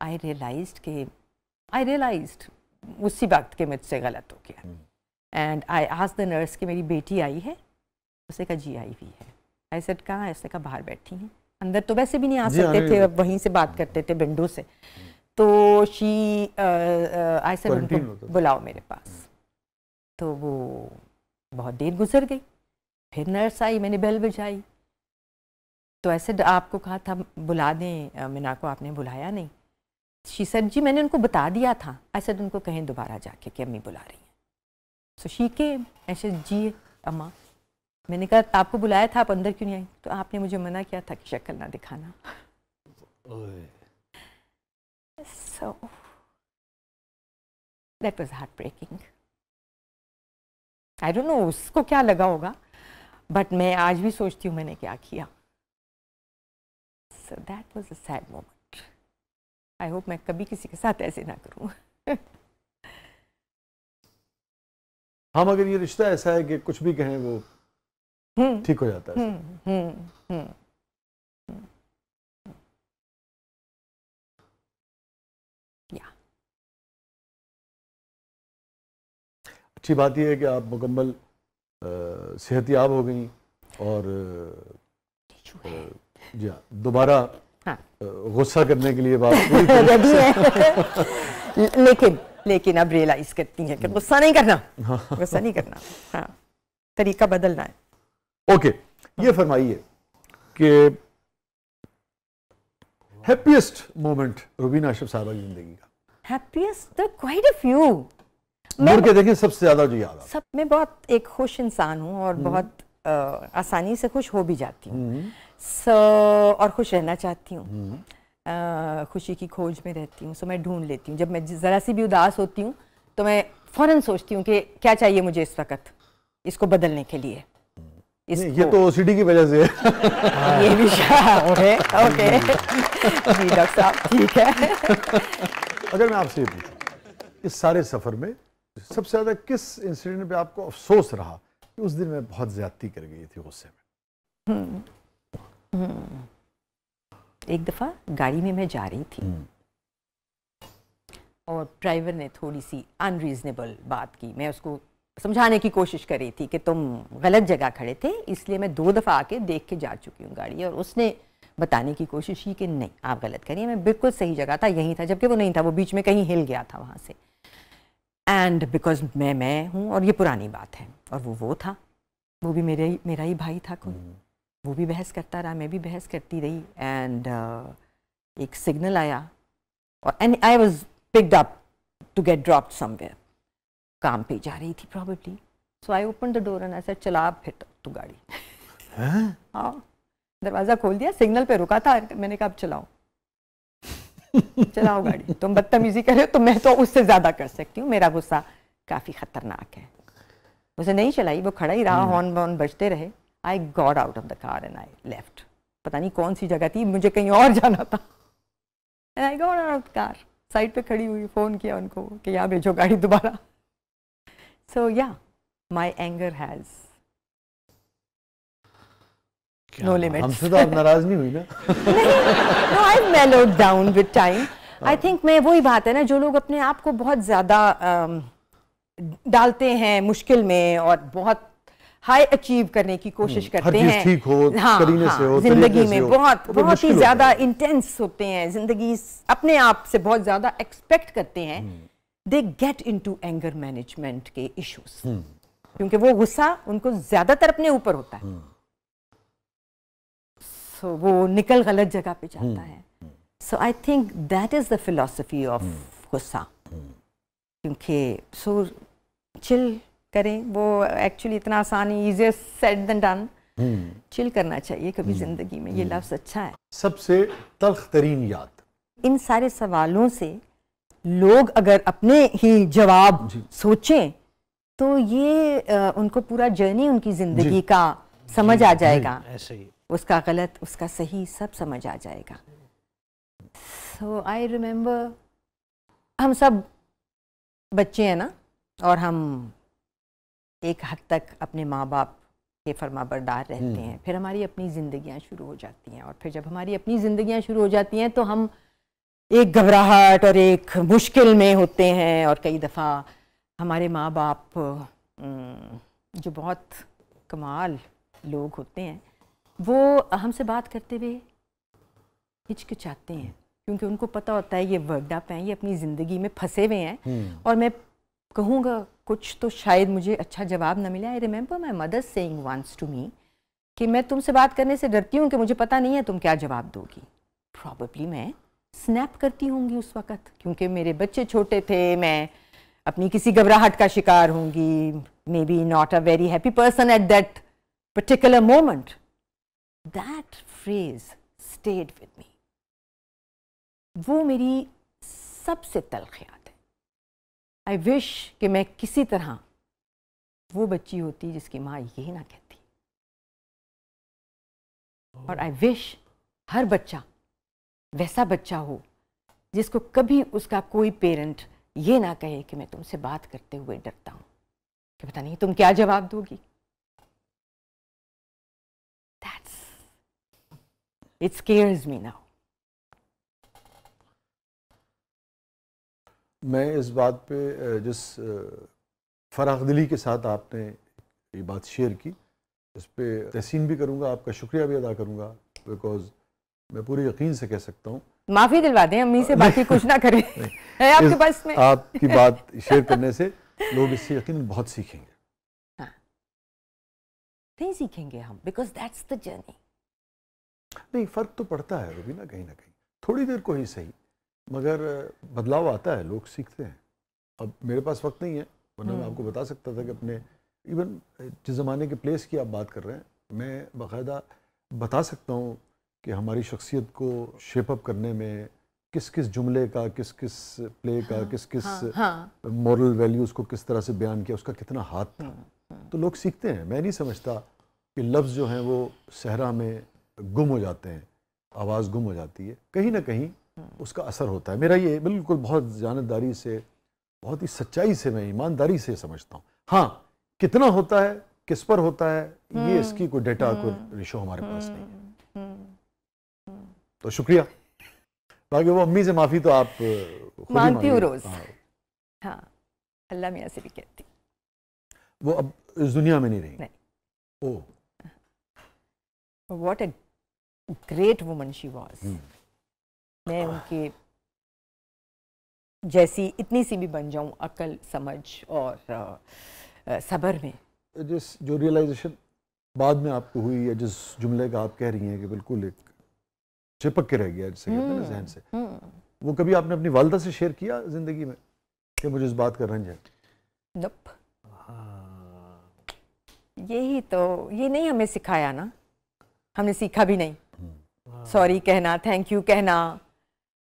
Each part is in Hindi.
आई रियलाइज्ड उसी वक्त के मुझसे गलत हो गया। And I asked the nurse कि मेरी बेटी आई है, उसने कहा जी आई हुई है। आई सेड कहाँ है? उसने कहा बाहर बैठी हैं, अंदर तो वैसे भी नहीं आ सकते थे, वहीं से बात करते थे विंडो से। तो आई सेड उनको बुलाओ मेरे पास। तो वो बहुत देर गुजर गई, फिर नर्स आई, मैंने बेल बजाई। तो ऐसे आपको कहा था बुला दें मीना को, आपने बुलाया नहीं। शी सेड जी मैंने उनको बता दिया था। आई सेड उनको कहें दोबारा जाके कि अम्मी बुला रही हैं। सो शी केम, ऐसे जी अम्मा, मैंने कहा आपको बुलाया था, आप अंदर क्यों नहीं आई? तो आपने मुझे मना किया था कि शक्ल ना दिखाना। So that was heartbreaking. I don't know उसको क्या लगा होगा, बट मैं आज भी सोचती हूँ मैंने क्या किया। So that was a sad moment. I hope मैं कभी किसी के साथ ऐसे ना करूँ। हाँ, मगर ये रिश्ता ऐसा है कि कुछ भी कहें वो ठीक हो जाता है। अच्छी बात यह है कि आप मुकम्मल सेहतयाब हो गई और जी हाँ, दोबारा गुस्सा करने के लिए बात रेडी है। लेकिन अब रियलाइज करती हैं कि गुस्सा नहीं करना, गुस्सा नहीं करना, हाँ, तरीका बदलना है। ओके, ये फरमाइए कि हैप्पीएस्ट मोमेंट रुबीना अशरफ साहबा की जिंदगी का। हैप्पीएस्ट तो क्वाइट अ फ्यू। मुड़ के देखें सबसे ज्यादा जो याद आता। सब मैं बहुत एक खुश इंसान हूँ और बहुत आसानी से खुश हो भी जाती हूँ, और खुश रहना चाहती हूँ, खुशी की खोज में रहती हूँ। सो मैं ढूंढ लेती हूँ, जब मैं ज़रा सी भी उदास होती हूँ तो मैं फ़ौरन सोचती हूँ कि क्या चाहिए मुझे इस वक्त इसको बदलने के लिए। ये तो ओसीडी की वजह से है। ये भी ओके जी डॉक्टर साहब, ठीक है। अगर मैं आपसे ये पूछूं, इस सारे सफ़र में सबसे ज़्यादा किस इंसिडेंट पे आपको अफसोस रहा कि उस दिन मैं बहुत ज़्यादती कर गई थी गुस्से में? एक दफ़ा गाड़ी में मैं जा रही थी और ड्राइवर ने थोड़ी सी अनरीजनेबल बात की। मैं उसको समझाने की कोशिश कर रही थी कि तुम गलत जगह खड़े थे, इसलिए मैं 2 दफ़ा आके देख के जा चुकी हूँ गाड़ी, और उसने बताने की कोशिश की कि नहीं आप गलत करिए, मैं बिल्कुल सही जगह था, यही था, जबकि वो नहीं था, वो बीच में कहीं हिल गया था वहाँ से। एंड बिकॉज मैं हूँ और ये पुरानी बात है, और वो था, वो भी मेरा ही भाई था कोई, वो भी बहस करता रहा, मैं भी बहस करती रही। एंड एक सिग्नल आया और and I was picked up to get dropped somewhere, काम पे जा रही थी probably. So I open the door and I said चला फिर तू गाड़ी। हाँ, दरवाज़ा खोल दिया, सिग्नल पे रुका था, मैंने कहा अब चलाओ चलाओ गाड़ी, तुम बदतमीजी कर रहे हो तो मैं तो उससे ज़्यादा कर सकती हूँ, मेरा गुस्सा काफ़ी ख़तरनाक है। उसे नहीं चलाई, वो खड़ा ही रहा, हॉर्न वॉर्न बजते रहे। I got out of the car and I left. पता नहीं कौन सी जगह थी, मुझे कहीं और जाना था। And I got out of the car, side पे खड़ी हुई, फ़ोन किया उनको कि यहाँ भेजो गाड़ी दोबारा। सो या माई एंगर हैज़ no limits. हमसे तो आप नाराज नहीं हुई ना? No, I've mellowed down with time. I think मैं वही बात है ना, जो लोग अपने आप को बहुत ज़्यादा डालते हैं मुश्किल में और बहुत हाई अचीव करने की कोशिश करते हैं, ठीक हो, करीने से हो, जिंदगी में बहुत ही ज़्यादा इंटेंस होते हैं, जिंदगी अपने आप से बहुत ज़्यादा एक्सपेक्ट करते हैं, they get into anger management के इश्यूज, क्योंकि वो गुस्सा उनको ज़्यादातर अपने ऊपर होता है। So, वो निकल गलत जगह पे जाता है। So I think that is the philosophy of gussa, क्योंकि सो चिल करें, वो एक्चुअली इतना आसान, easier said than done. Chill करना चाहिए कभी जिंदगी में, ये लफ्ज़ अच्छा है। सबसे तल्ख तरीन याद? इन सारे सवालों से लोग अगर अपने ही जवाब सोचें तो ये उनको पूरा जर्नी उनकी जिंदगी का समझ आ जाएगा, ऐसे ही उसका गलत उसका सही सब समझ आ जाएगा। सो आई रिमेंबर, हम सब बच्चे हैं ना, और हम एक हद तक अपने माँ बाप के फरमाबरदार रहते हैं, फिर हमारी अपनी ज़िंदगियाँ शुरू हो जाती हैं, और फिर जब हमारी अपनी ज़िंदगियाँ शुरू हो जाती हैं तो हम एक घबराहट और एक मुश्किल में होते हैं, और कई दफ़ा हमारे माँ बाप जो बहुत कमाल लोग होते हैं वो हमसे बात करते हुए हिचकिचाते हैं, क्योंकि उनको पता होता है ये वर्कड अप हैं, ये अपनी ज़िंदगी में फंसे हुए हैं और मैं कहूँगा कुछ तो शायद मुझे अच्छा जवाब ना मिले। I remember my mother saying once to me कि मैं तुमसे बात करने से डरती हूँ कि मुझे पता नहीं है तुम क्या जवाब दोगी। प्रॉबेबली मैं स्नैप करती होंगी उस वक़्त, क्योंकि मेरे बच्चे छोटे थे, मैं अपनी किसी घबराहट का शिकार होंगी, may be not a very happy person at that particular moment. That phrase stayed with me. वो मेरी सबसे तल्ख याद है। आई विश कि मैं किसी तरह वो बच्ची होती जिसकी माँ ये ना कहती, और आई विश हर बच्चा वैसा बच्चा हो जिसको कभी उसका कोई पेरेंट ये ना कहे कि मैं तुमसे बात करते हुए डरता हूं कि पता नहीं तुम क्या जवाब दोगी। It scares me now. मैं इस बात पे जिस फरागदिली के साथ आपने ये बात शेयर की, इस पे तहसीन भी करूँगा, आपका शुक्रिया भी अदा करूँगा, बिकॉज मैं पूरे यकीन से कह सकता हूँ। माफ़ी दिलवा दें अम्मी से, बाकी कुछ ना करें। है आपके पास में आपकी बात शेयर करने से लोग इससे यकीन बहुत सीखेंगे। हाँ, नहीं सीखेंगे हम, बिकॉज दैट्स द जर्नी। नहीं, फ़र्क तो पड़ता है रूबीना, कहीं ना कहीं थोड़ी देर को ही सही, मगर बदलाव आता है, लोग सीखते हैं। अब मेरे पास वक्त नहीं है, वरना मैं आपको बता सकता था कि अपने इवन जिस ज़माने के प्लेस की आप बात कर रहे हैं, मैं बाकायदा बता सकता हूँ कि हमारी शख्सियत को शेप अप करने में किस किस जुमले का, किस किस प्ले का, किस किस मॉरल वैल्यूज़ को किस तरह से बयान किया, उसका कितना हाथ था। तो लोग सीखते हैं। मैं नहीं समझता कि लफ्ज़ जो हैं वो सहरा में गुम हो जाते हैं, आवाज़ गुम हो जाती है, कहीं ना कहीं उसका असर होता है। मेरा ये बिल्कुल बहुत जानतदारी से, बहुत ही सच्चाई से, मैं ईमानदारी से समझता हूँ। हाँ, कितना होता है, किस पर होता है, ये इसकी कोई डेटा, कोई रेशो हमारे पास नहीं है। तो शुक्रिया। बाकी वो अम्मी से माफ़ी तो आप मांगती हूँ रोज़। हाँ, अल्लाह मियाँ से भी कहती। वो अब इस दुनिया में नहीं रही। Oh, what a great woman she was. मैं उनके जैसी इतनी सी भी बन जाऊं अकल, समझ और सब्र में। जिस जो रियलाइजेशन बाद में आपको हुई, या जिस जुमले का आप कह रही हैं कि बिल्कुल एक चिपक के रह गया, जिसे कहते हैं ना जहन से, वो कभी आपने अपनी वालदा से शेयर किया जिंदगी में कि मुझे इस बात का रंज है? नप। यही तो, ये नहीं हमें सिखाया ना, हमने सीखा भी नहीं। सॉरी कहना, थैंक यू कहना,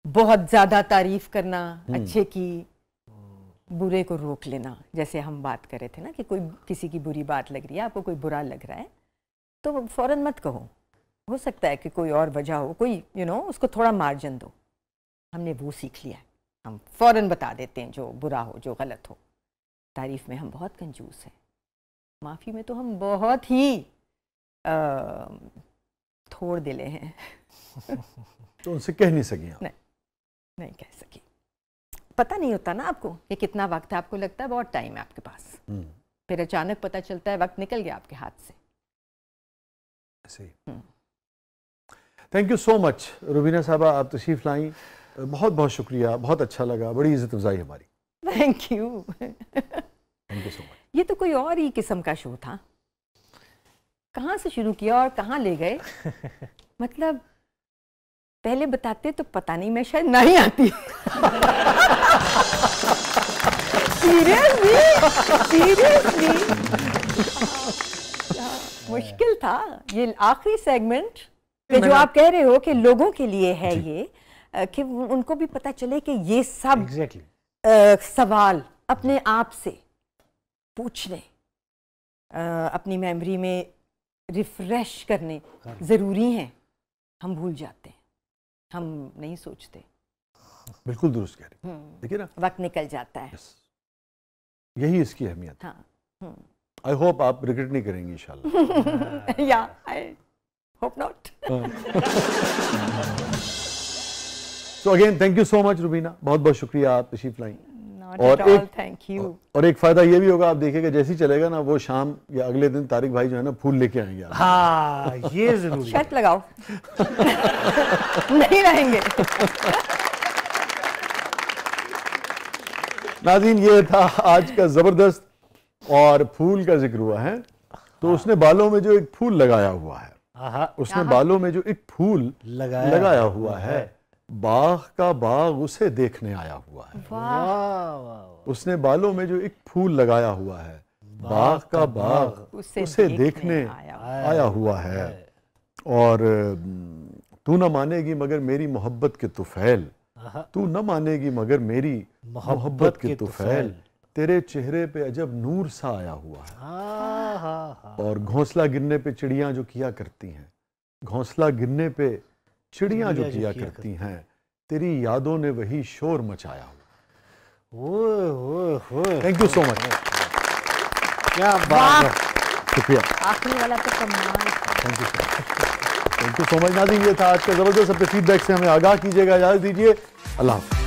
बहुत ज़्यादा तारीफ करना अच्छे की, बुरे को रोक लेना। जैसे हम बात कर रहे थे ना कि कोई किसी की बुरी बात लग रही है, आपको कोई बुरा लग रहा है तो फ़ौरन मत कहो, हो सकता है कि कोई और वजह हो, कोई उसको थोड़ा मार्जिन दो। हमने वो सीख लिया है, हम फ़ौरन बता देते हैं जो बुरा हो, जो गलत हो। तारीफ़ में हम बहुत कंजूस हैं, माफ़ी में तो हम बहुत ही थोड़ दिले हैं। तो उनसे कह नहीं सकी आप? नहीं कह सकी। पता नहीं होता ना आपको कि कितना वक्त है, आपको लगता है बहुत टाइम है आपके पास, फिर अचानक पता चलता है वक्त निकल गया आपके हाथ से। Thank you so much Rubina साहबा, आप तशरीफ लाई, बहुत बहुत शुक्रिया, बहुत अच्छा लगा, बड़ी इज्जत अफजाई हमारी। Thank you. Thank you so much. ये तो कोई और ही किस्म का शो था, कहाँ से शुरू किया और कहाँ ले गए। मतलब पहले बताते तो पता नहीं, मैं शायद नहीं आती। सीरियसली मुश्किल था ये आखिरी सेगमेंट पे, जो आप कह रहे हो कि लोगों के लिए है ये, कि उनको भी पता चले कि ये सब सवाल अपने आप से पूछने, अपनी मेमोरी में रिफ्रेश करने ज़रूरी हैं। हम भूल जाते हैं, हम नहीं सोचते। बिल्कुल दुरुस्त कह रही, देखिए ना, वक्त निकल जाता है। यही इसकी अहमियत। हाँ। आई होप आप रिग्रेट नहीं करेंगी इंशाल्लाह। या I hope not. So again thank you so much Rubina, बहुत बहुत शुक्रिया आप तशरीफ लाई। Thank you. और एक फायदा ये भी होगा, आप देखिएगा जैसे ही चलेगा ना, वो शाम या अगले दिन तारिक भाई जो है ना फूल लेके आएंगे। हाँ ये जरूरी। शर्त लगाओ नहीं रहेंगे। नाज़रीन, ये था आज का जबरदस्त, और फूल का जिक्र हुआ है तो उसने बालों में जो एक फूल लगाया हुआ है, उसने बालों में जो एक फूल लगाया हुआ है, बाग का बाग उसे देखने आया हुआ है। उसने बालों में जो एक फूल लगाया हुआ है, बाग का बाग उसे देखने आया हुआ है। और तू न मानेगी मगर मेरी मोहब्बत के तुफैल, तू न मानेगी मगर मेरी मोहब्बत के तुफैल, तेरे चेहरे पे अजब नूर सा आया हुआ है। और घोंसला गिरने पे चिड़ियां जो किया करती हैं, घोंसला गिरने पे चिड़ियां जो किया करती हैं, तेरी यादों ने वही शोर मचाया हुआ। Thank you so much. क्या बात है, शुक्रिया। आखिरी वाला तो कमाल। थैंक यू सो मच नाज़रीन, ये था आज का जबरदस्त। अपने फीडबैक से हमें आगाह कीजिएगा, इजाज़त दीजिए, अल्लाह हाफ़िज़।